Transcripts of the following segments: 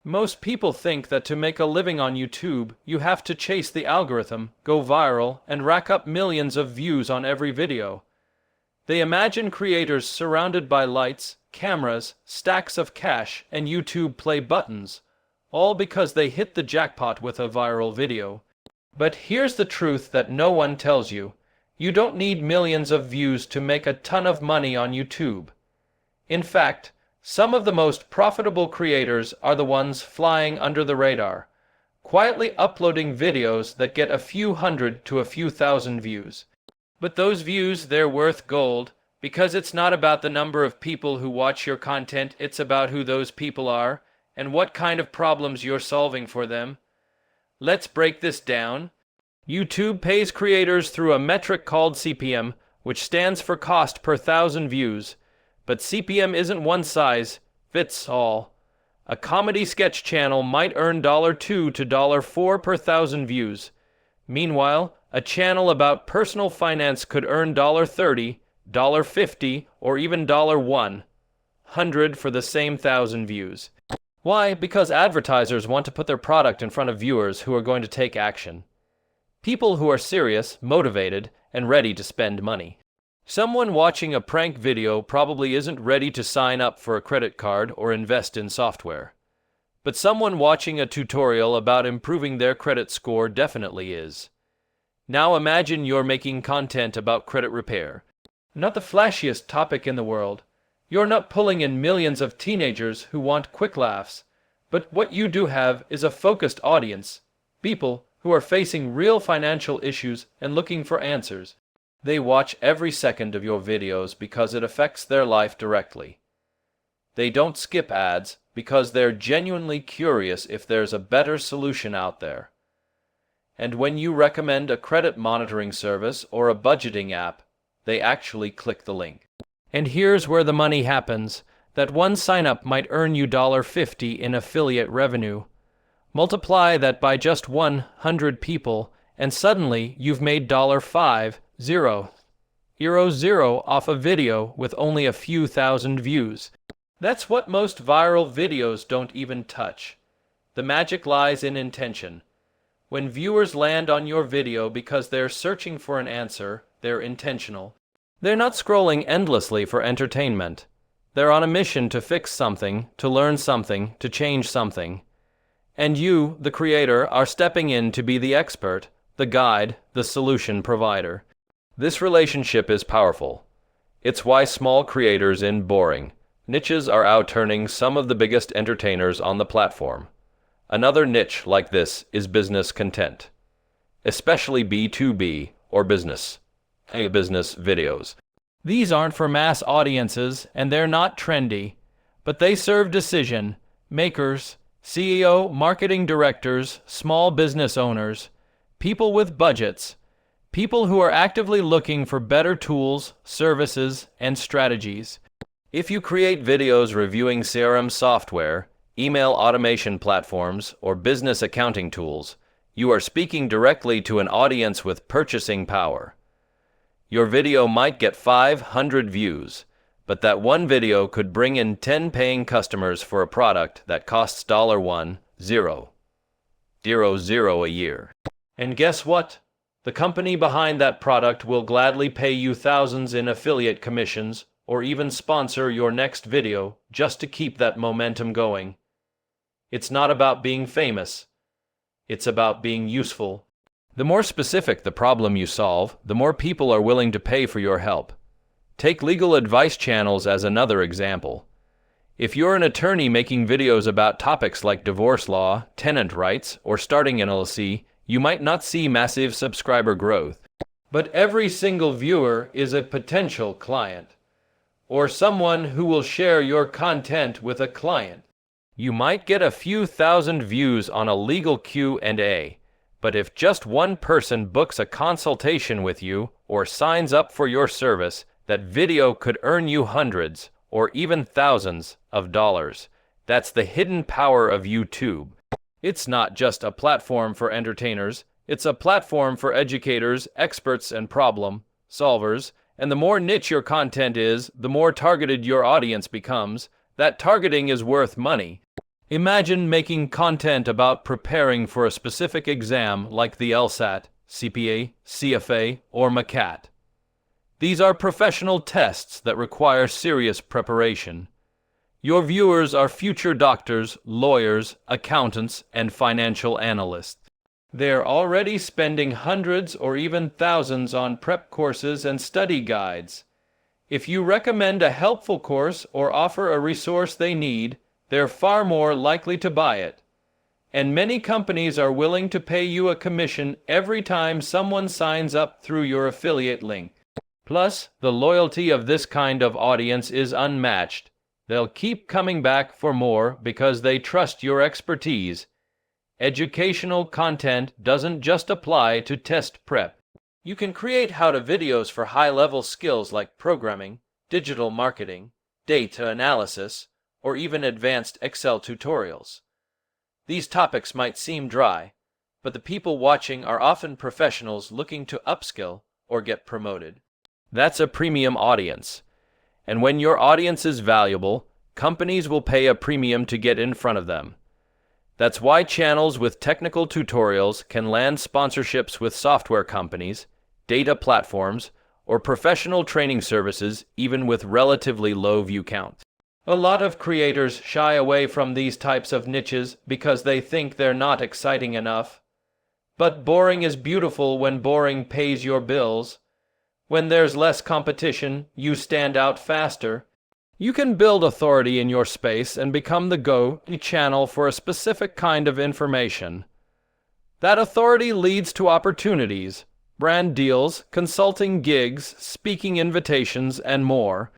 Most people think that to make a living on YouTube, you have to chase the algorithm, go viral, and rack up millions of views on every video. They imagine creators surrounded by lights, cameras, stacks of cash, and YouTube play buttons, all because they hit the jackpot with a viral video. But here's the truth that no one tells you. You don't need millions of views to make a ton of money on YouTube. In fact, some of the most profitable creators are the ones flying under the radar, quietly uploading videos that get a few hundred to a few thousand views. But those views, they're worth gold, because it's not about the number of people who watch your content, it's about who those people are, and what kind of problems you're solving for them. Let's break this down. YouTube pays creators through a metric called CPM, which stands for cost per thousand views. But CPM isn't one size fits all. A comedy sketch channel might earn $2 to $4 per thousand views. Meanwhile, a channel about personal finance could earn $30, $50, or even $100 for the same thousand views. Why? Because advertisers want to put their product in front of viewers who are going to take action. People who are serious, motivated, and ready to spend money. Someone watching a prank video probably isn't ready to sign up for a credit card or invest in software. But someone watching a tutorial about improving their credit score definitely is. Now imagine you're making content about credit repair. Not the flashiest topic in the world. You're not pulling in millions of teenagers who want quick laughs. But what you do have is a focused audience. People who are facing real financial issues and looking for answers. They watch every second of your videos because it affects their life directly. They don't skip ads because they're genuinely curious if there's a better solution out there. And when you recommend a credit monitoring service or a budgeting app, they actually click the link. And here's where the money happens. That one sign-up might earn you $50 in affiliate revenue. Multiply that by just 100 people, and suddenly you've made $5 0 off a video with only a few thousand views. That's what most viral videos don't even touch. The magic lies in intention. When viewers land on your video because they're searching for an answer, they're intentional. They're not scrolling endlessly for entertainment. They're on a mission to fix something, to learn something, to change something. And you, the creator, are stepping in to be the expert, the guide, the solution provider. This relationship is powerful. It's why small creators in boring niches are outturning some of the biggest entertainers on the platform. Another niche like this is business content, especially B2B or business videos. These aren't for mass audiences and they're not trendy, but they serve decision makers, CEO, marketing directors, small business owners, people with budgets, people who are actively looking for better tools, services, and strategies. If you create videos reviewing CRM software, email automation platforms, or business accounting tools, you are speaking directly to an audience with purchasing power. Your video might get 500 views, but that one video could bring in 10 paying customers for a product that costs $100 a year. And guess what? The company behind that product will gladly pay you thousands in affiliate commissions or even sponsor your next video just to keep that momentum going. It's not about being famous. It's about being useful. The more specific the problem you solve, the more people are willing to pay for your help. Take legal advice channels as another example. If you're an attorney making videos about topics like divorce law, tenant rights, or starting an LLC, you might not see massive subscriber growth. But every single viewer is a potential client, or someone who will share your content with a client. You might get a few thousand views on a legal Q&A, but if just one person books a consultation with you or signs up for your service, that video could earn you hundreds or even thousands of dollars. That's the hidden power of YouTube. It's not just a platform for entertainers, it's a platform for educators, experts, and problem solvers. And the more niche your content is, the more targeted your audience becomes. That targeting is worth money. Imagine making content about preparing for a specific exam like the LSAT, CPA, CFA, or MCAT. These are professional tests that require serious preparation. Your viewers are future doctors, lawyers, accountants, and financial analysts. They're already spending hundreds or even thousands on prep courses and study guides. If you recommend a helpful course or offer a resource they need, they're far more likely to buy it. And many companies are willing to pay you a commission every time someone signs up through your affiliate link. Plus, the loyalty of this kind of audience is unmatched. They'll keep coming back for more because they trust your expertise. Educational content doesn't just apply to test prep. You can create how-to videos for high-level skills like programming, digital marketing, data analysis, or even advanced Excel tutorials. These topics might seem dry, but the people watching are often professionals looking to upskill or get promoted. That's a premium audience. And when your audience is valuable, companies will pay a premium to get in front of them. That's why channels with technical tutorials can land sponsorships with software companies, data platforms, or professional training services even with relatively low view counts. A lot of creators shy away from these types of niches because they think they're not exciting enough. But boring is beautiful when boring pays your bills. When there's less competition, you stand out faster. You can build authority in your space and become the go-to channel for a specific kind of information. That authority leads to opportunities, brand deals, consulting gigs, speaking invitations, and more,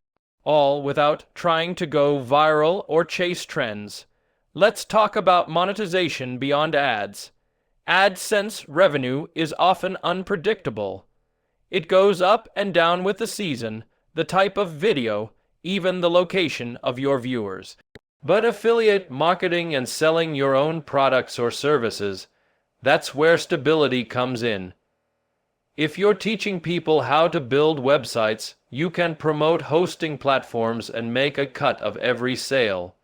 all without trying to go viral or chase trends. Let's talk about monetization beyond ads. AdSense revenue is often unpredictable. It goes up and down with the season, the type of video, even the location of your viewers. But affiliate marketing and selling your own products or services, that's where stability comes in. If you're teaching people how to build websites, you can promote hosting platforms and make a cut of every sale.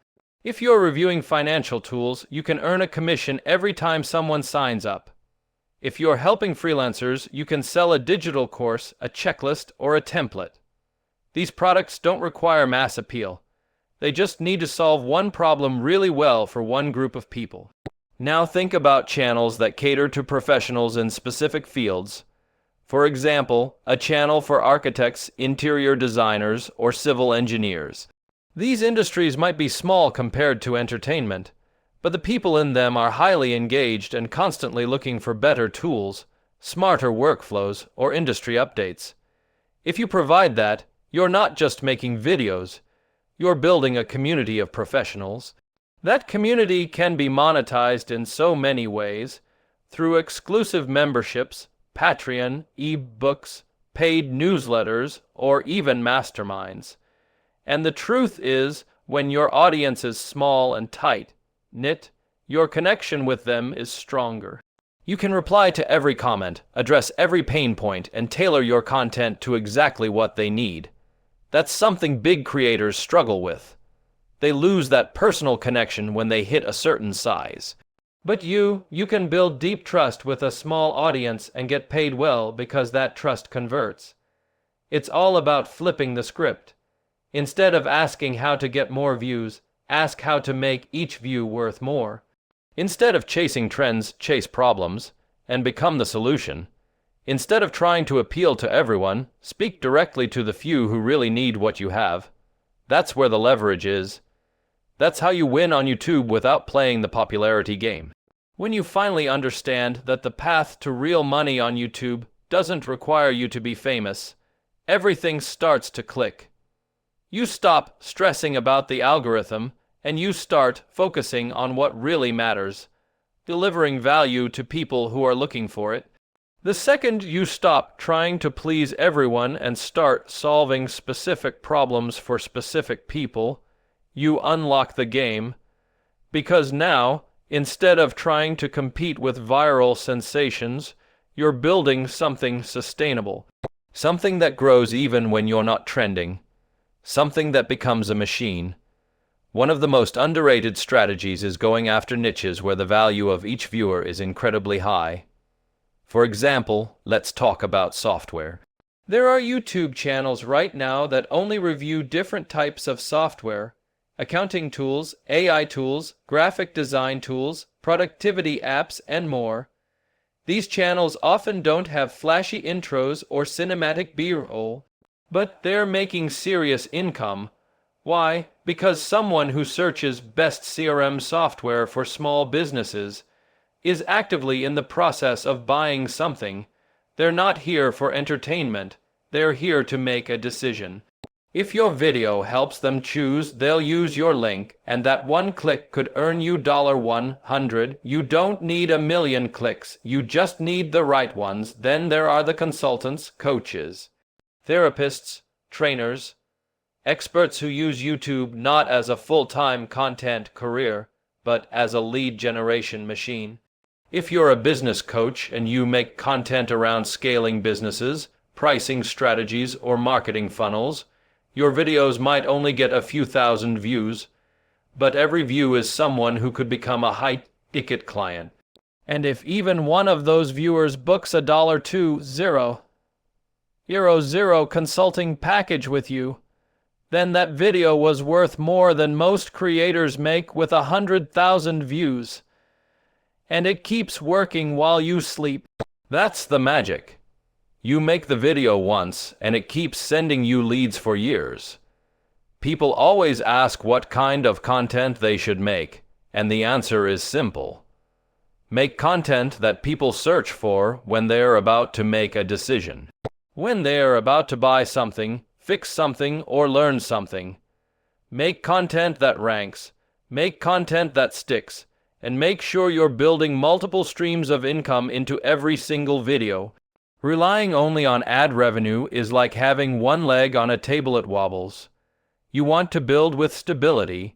If you're reviewing financial tools, you can earn a commission every time someone signs up. If you're helping freelancers, you can sell a digital course, a checklist, or a template. These products don't require mass appeal. They just need to solve one problem really well for one group of people. Now think about channels that cater to professionals in specific fields. For example, a channel for architects, interior designers, or civil engineers. These industries might be small compared to entertainment, but the people in them are highly engaged and constantly looking for better tools, smarter workflows, or industry updates. If you provide that, you're not just making videos, you're building a community of professionals. That community can be monetized in so many ways, through exclusive memberships, Patreon, e-books, paid newsletters, or even masterminds. And the truth is, when your audience is small and tight-knit, your connection with them is stronger. You can reply to every comment, address every pain point, and tailor your content to exactly what they need. That's something big creators struggle with. They lose that personal connection when they hit a certain size. But you can build deep trust with a small audience and get paid well because that trust converts. It's all about flipping the script. Instead of asking how to get more views, ask how to make each view worth more. Instead of chasing trends, chase problems, and become the solution. Instead of trying to appeal to everyone, speak directly to the few who really need what you have. That's where the leverage is. That's how you win on YouTube without playing the popularity game. When you finally understand that the path to real money on YouTube doesn't require you to be famous, everything starts to click. You stop stressing about the algorithm, and you start focusing on what really matters, delivering value to people who are looking for it. The second you stop trying to please everyone and start solving specific problems for specific people, you unlock the game, because now, instead of trying to compete with viral sensations, you're building something sustainable, something that grows even when you're not trending, something that becomes a machine. One of the most underrated strategies is going after niches where the value of each viewer is incredibly high. For example, let's talk about software. There are YouTube channels right now that only review different types of software: accounting tools, AI tools, graphic design tools, productivity apps, and more. These channels often don't have flashy intros or cinematic B-roll, but they're making serious income. Why? Because someone who searches best CRM software for small businesses is actively in the process of buying something. They're not here for entertainment. They're here to make a decision. If your video helps them choose, they'll use your link, and that one click could earn you $100. You don't need a million clicks. You just need the right ones. Then there are the consultants, coaches, therapists, trainers, experts who use YouTube not as a full-time content career, but as a lead generation machine. If you're a business coach and you make content around scaling businesses, pricing strategies, or marketing funnels, your videos might only get a few thousand views, but every view is someone who could become a high-ticket client. And if even one of those viewers books a $2,000 consulting package with you, then that video was worth more than most creators make with 100,000 views. And it keeps working while you sleep. That's the magic. You make the video once, and it keeps sending you leads for years. People always ask what kind of content they should make, and the answer is simple. Make content that people search for when they are about to make a decision. When they are about to buy something, fix something, or learn something. Make content that ranks. Make content that sticks. And make sure you're building multiple streams of income into every single video. Relying only on ad revenue is like having one leg on a table that wobbles. You want to build with stability.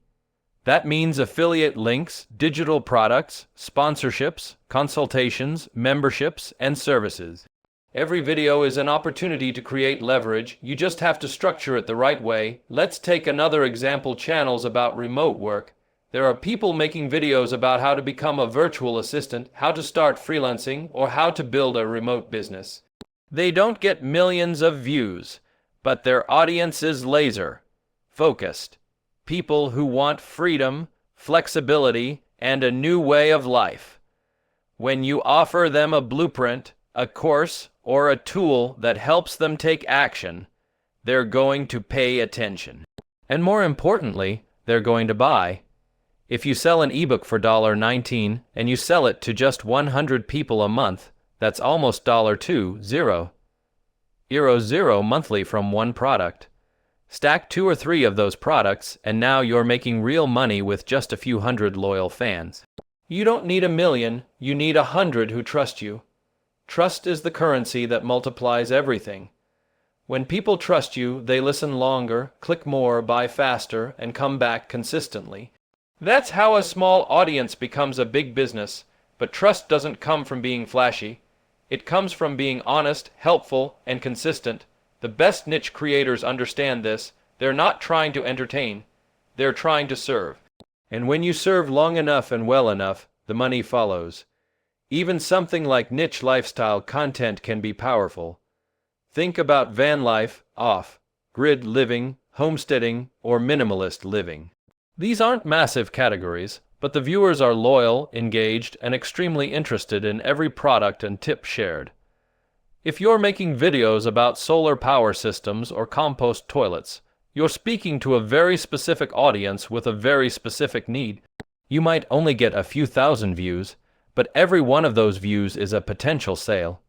That means affiliate links, digital products, sponsorships, consultations, memberships, and services. Every video is an opportunity to create leverage. You just have to structure it the right way. Let's take another example: channels about remote work. There are people making videos about how to become a virtual assistant, how to start freelancing, or how to build a remote business. They don't get millions of views, but their audience is laser focused. People who want freedom, flexibility, and a new way of life. When you offer them a blueprint, a course, or a tool that helps them take action, they're going to pay attention. And more importantly, they're going to buy. If you sell an ebook for $19 and you sell it to just 100 people a month, that's almost $2,000 monthly from one product. Stack 2 or 3 of those products, and now you're making real money with just a few hundred loyal fans. You don't need a million, you need 100 who trust you. Trust is the currency that multiplies everything. When people trust you, they listen longer, click more, buy faster, and come back consistently. That's how a small audience becomes a big business, but trust doesn't come from being flashy. It comes from being honest, helpful, and consistent. The best niche creators understand this. They're not trying to entertain. They're trying to serve. And when you serve long enough and well enough, the money follows. Even something like niche lifestyle content can be powerful. Think about van life, off-grid living, homesteading, or minimalist living. These aren't massive categories, but the viewers are loyal, engaged, and extremely interested in every product and tip shared. If you're making videos about solar power systems or compost toilets, you're speaking to a very specific audience with a very specific need. You might only get a few thousand views, but every one of those views is a potential sale,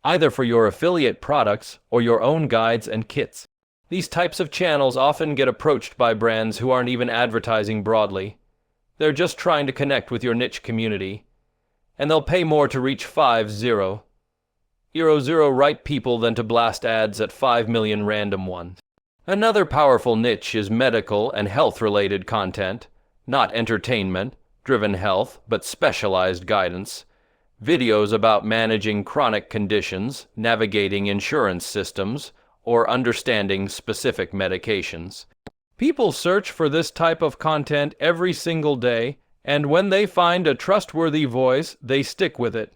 either for your affiliate products or your own guides and kits. These types of channels often get approached by brands who aren't even advertising broadly. They're just trying to connect with your niche community, and they'll pay more to reach 50,000 right people than to blast ads at 5 million random ones. Another powerful niche is medical and health-related content, not entertainment-driven health, but specialized guidance. Videos about managing chronic conditions, navigating insurance systems, or understanding specific medications. People search for this type of content every single day, and when they find a trustworthy voice, they stick with it.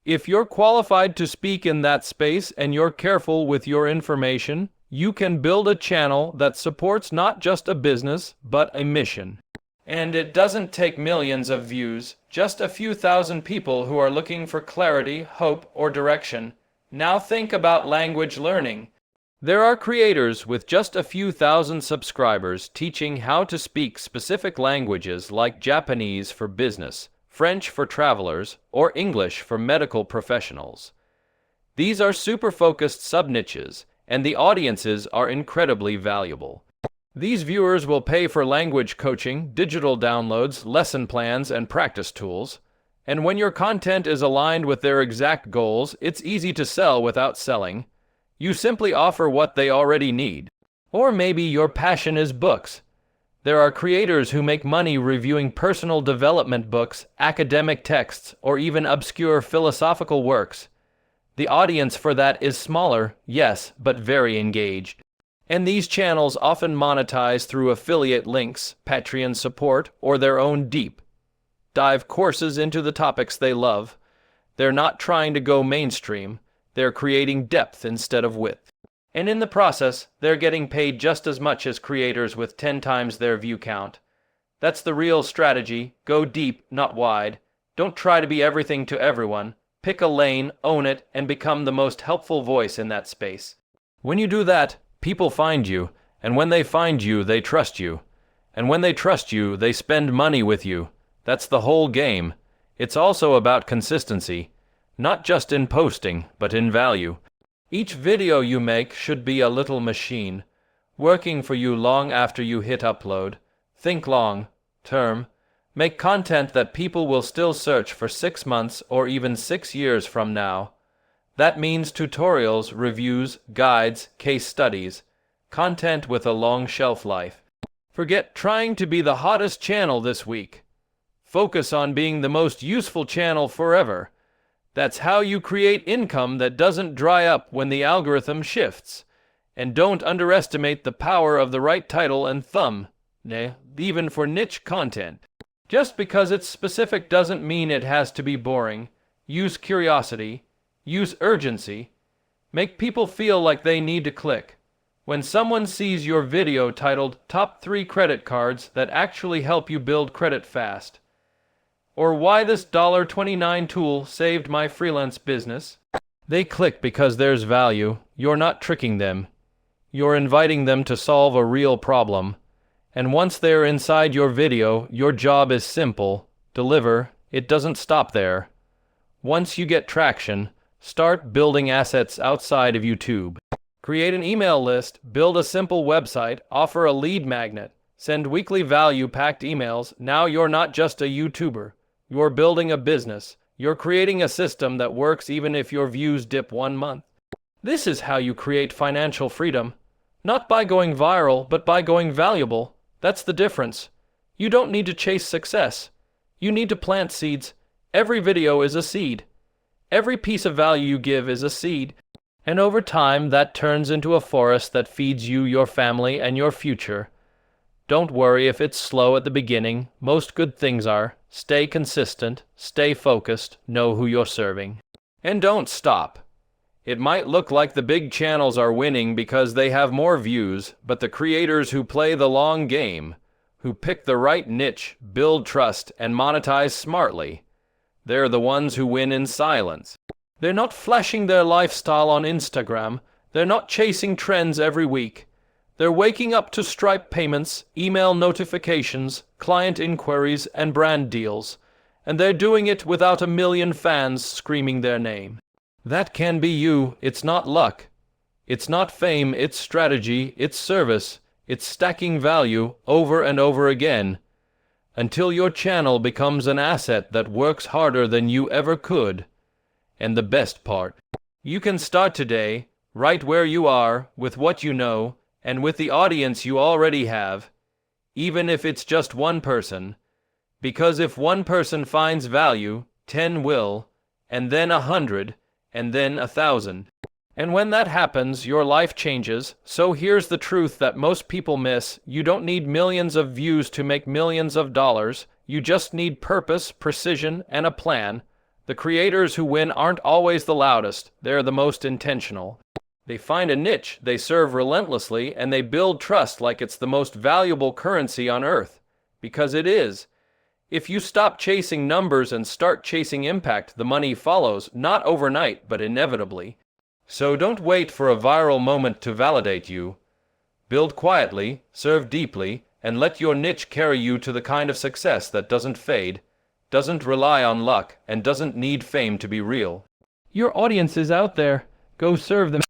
If you're qualified to speak in that space and you're careful with your information, you can build a channel that supports not just a business, but a mission. And it doesn't take millions of views, just a few thousand people who are looking for clarity, hope, or direction. Now think about language learning. There are creators with just a few thousand subscribers teaching how to speak specific languages like Japanese for business, French for travelers, or English for medical professionals. These are super focused sub-niches, and the audiences are incredibly valuable. These viewers will pay for language coaching, digital downloads, lesson plans, and practice tools. And when your content is aligned with their exact goals, it's easy to sell without selling. You simply offer what they already need. Or maybe your passion is books. There are creators who make money reviewing personal development books, academic texts, or even obscure philosophical works. The audience for that is smaller, yes, but very engaged. And these channels often monetize through affiliate links, Patreon support, or their own deep dive courses into the topics they love. They're not trying to go mainstream. They're creating depth instead of width. And in the process, they're getting paid just as much as creators with 10 times their view count. That's the real strategy. Go deep, not wide. Don't try to be everything to everyone. Pick a lane, own it, and become the most helpful voice in that space. When you do that, people find you, and when they find you, they trust you. And when they trust you, they spend money with you. That's the whole game. It's also about consistency. Not just in posting, but in value. Each video you make should be a little machine, working for you long after you hit upload. Think long term. Make content that people will still search for 6 months or even 6 years from now. That means tutorials, reviews, guides, case studies. Content with a long shelf life. Forget trying to be the hottest channel this week. Focus on being the most useful channel forever. That's how you create income that doesn't dry up when the algorithm shifts. And don't underestimate the power of the right title and thumb, even for niche content. Just because it's specific doesn't mean it has to be boring. Use curiosity. Use urgency. Make people feel like they need to click. When someone sees your video titled Top 3 Credit Cards That Actually Help You Build Credit Fast, or Why This $29 Tool Saved My Freelance Business, they click because there's value. You're not tricking them. You're inviting them to solve a real problem. And once they're inside your video, your job is simple. Deliver. It doesn't stop there. Once you get traction, start building assets outside of YouTube. Create an email list, build a simple website, offer a lead magnet, send weekly value-packed emails. Now you're not just a YouTuber. You're building a business. You're creating a system that works even if your views dip 1 month. This is how you create financial freedom. Not by going viral, but by going valuable. That's the difference. You don't need to chase success. You need to plant seeds. Every video is a seed. Every piece of value you give is a seed. And over time, that turns into a forest that feeds you, your family, and your future. Don't worry if it's slow at the beginning. Most good things are. Stay consistent, stay focused, know who you're serving. And don't stop. It might look like the big channels are winning because they have more views, but the creators who play the long game, who pick the right niche, build trust, and monetize smartly, they're the ones who win in silence. They're not flashing their lifestyle on Instagram. They're not chasing trends every week. They're waking up to Stripe payments, email notifications, client inquiries, and brand deals. And they're doing it without a million fans screaming their name. That can be you. It's not luck. It's not fame. It's strategy. It's service. It's stacking value over and over again until your channel becomes an asset that works harder than you ever could. And the best part, you can start today, right where you are, with what you know, and with the audience you already have, even if it's just one person. Because if one person finds value, 10 will, and then 100, and then 1,000. And when that happens, your life changes. So here's the truth that most people miss. You don't need millions of views to make millions of dollars. You just need purpose, precision, and a plan. The creators who win aren't always the loudest. They're the most intentional. They find a niche, they serve relentlessly, and they build trust like it's the most valuable currency on earth. Because it is. If you stop chasing numbers and start chasing impact, the money follows, not overnight, but inevitably. So don't wait for a viral moment to validate you. Build quietly, serve deeply, and let your niche carry you to the kind of success that doesn't fade, doesn't rely on luck, and doesn't need fame to be real. Your audience is out there. Go serve them.